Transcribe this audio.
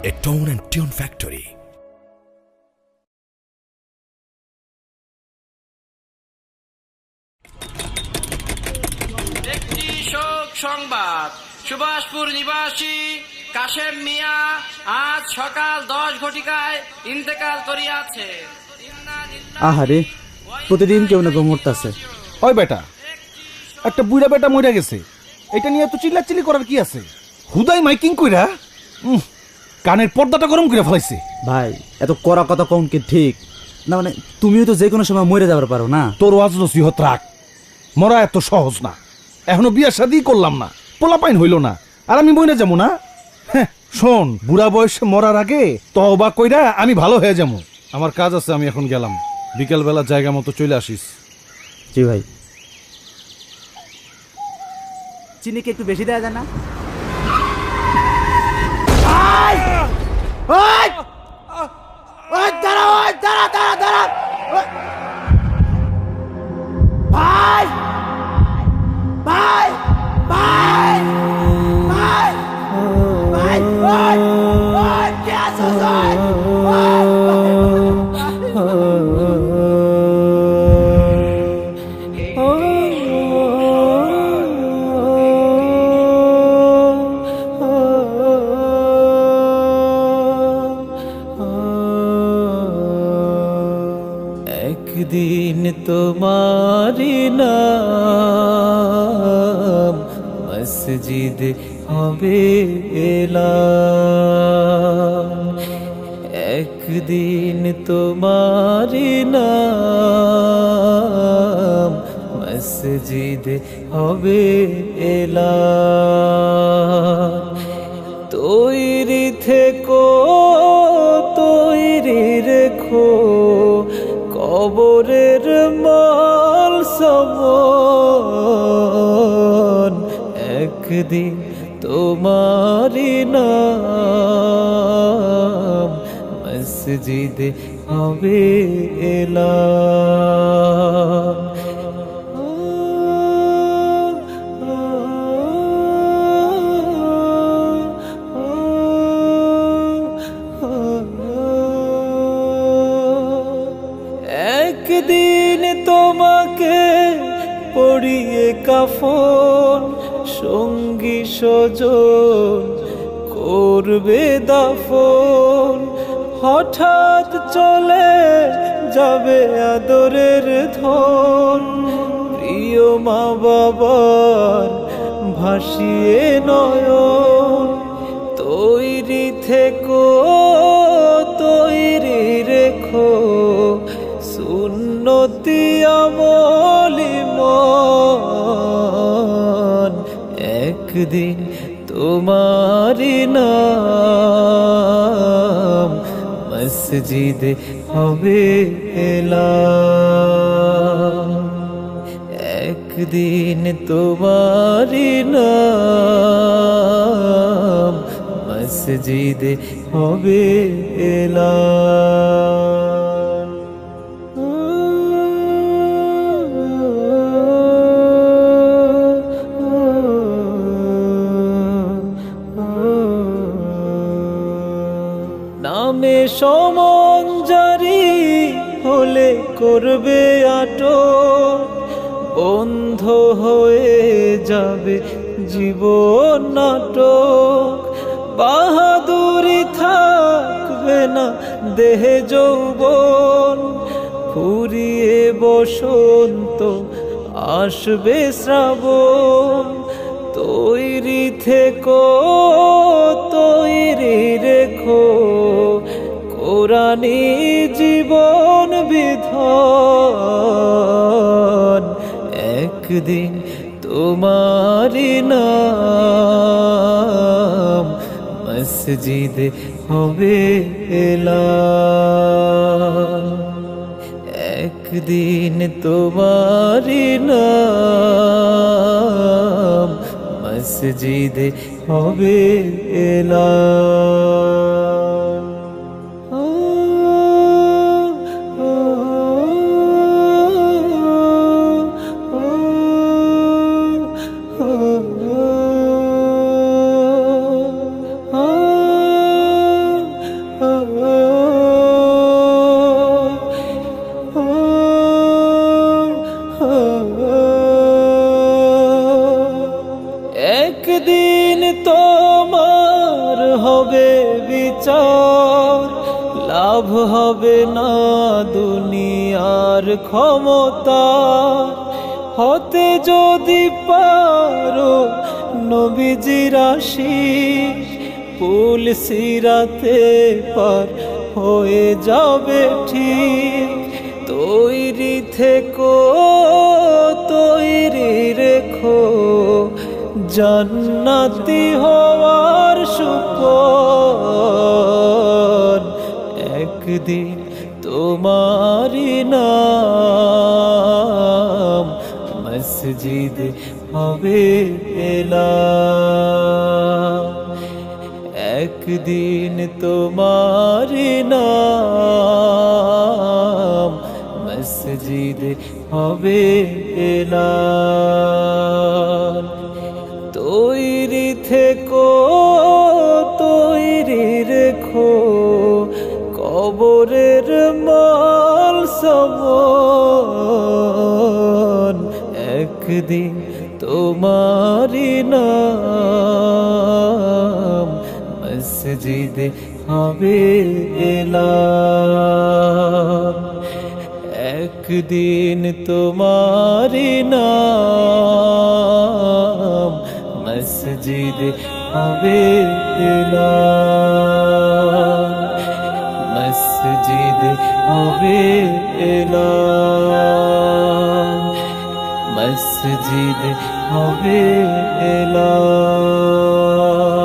a tone and tune factory. একটি শোক সংবাদ। সুভাষপুর নিবাসী কাশেম মিয়া আজ সকাল 10 ঘটিকায় ইন্তেকাল করিয়াছে। আহারে, প্রতিদিন কেউ না কেউ মরতাছে। ওই বেটা, একটা বুড়া বেটা মরে গেছে, এটা নিয়ে এত চিল্লাচিল্লি করার কি আছে? হুদাই মাইকিং কইরা কানের পর্দাটা গরম করে ফেলাইছে। ভাই, এত কড়া কথা কম কি ঠিক না? মানে তুমিও তো যে কোনো সময় মরে যাবার পারো না। তোর ওয়াজ নসিহত রাখ, মরা এত সহজ না। এখনো বিয়া শাদি করলাম না, পোলাপাইন হইল না, আর আমি মরে যাবো না? শোন, বুড়া বয়সে মরার আগে তওবা কইরা আমি ভালো হয়ে যাবো। আমার কাজ আছে, আমি এখন গেলাম। বিকেল বেলা জায়গা মতো চলে আসিস। জি ভাই। চিনি কি একটু বেশি দেয়া যায় না? ভাই ভাই ভাই ভাই ভাই ভাই ভাই কে আছো? একদিন তোমারি নাম মসজিদ হবে এলাম। একদিন তোমারি নাম মসজিদ হবে এলাম। তৈরি থেকো, তৈরি রেখো কবরের মাল সমান। একদিন তোমারি নাম মসজিদ হবে এলাম। একদিন তোমাকে পরিয়ে কাফন, সঙ্গী স্বজন করবে দাফন। হঠাৎ চলে যাবে আদরের ধন, প্রিয় মা বাবার ভাসিয়ে নয়ন। তৈরি থেকো, তৈরি রেখো সুন্নতি আমলি মন। একদিন তোমারি নাম মসজিদ হবে এলাম। একদিন তোমারি নাম মসজিদ হবে এলাম। নামে সমন জারি হলে করবে আটক, বন্ধ হয়ে যাবে জীবন নাটক। বাহাদুরি থাকবে না দেহে যৌবন, ফুরিয়ে বসন্ত আসবে শ্রাবণ। তৈরি থেকো, তৈরি রেখো কোরআনী জীবন বিধান। একদিন তোমারি নাম মসজিদ হবে এলাম। একদিন তোমারি নাম মসজিদ হবে এলাম। হবে না দুনিয়ার ক্ষমতা, হতে যদি পারো নবীজির আশিক, পুল সিরাতে পার হয়ে যাবে ঠিক। তৈরি থেকো, তৈরি রেখো জান্নাতি হওয়ার সুপন। একদিন তোমারি নাম মসজিদ হবে এলাম। একদিন তোমারি নাম মসজিদ হবে এলাম। তৈরি থেকো, তৈরি রেখো কবরের মাল সমান। একদিন তোমারি নাম মসজিদ হবে এলাম। একদিন তোমারি নাম মসজিদ হবে এলাম। মসজিদ হবে এলাম। মসজিদ হবে এলাম।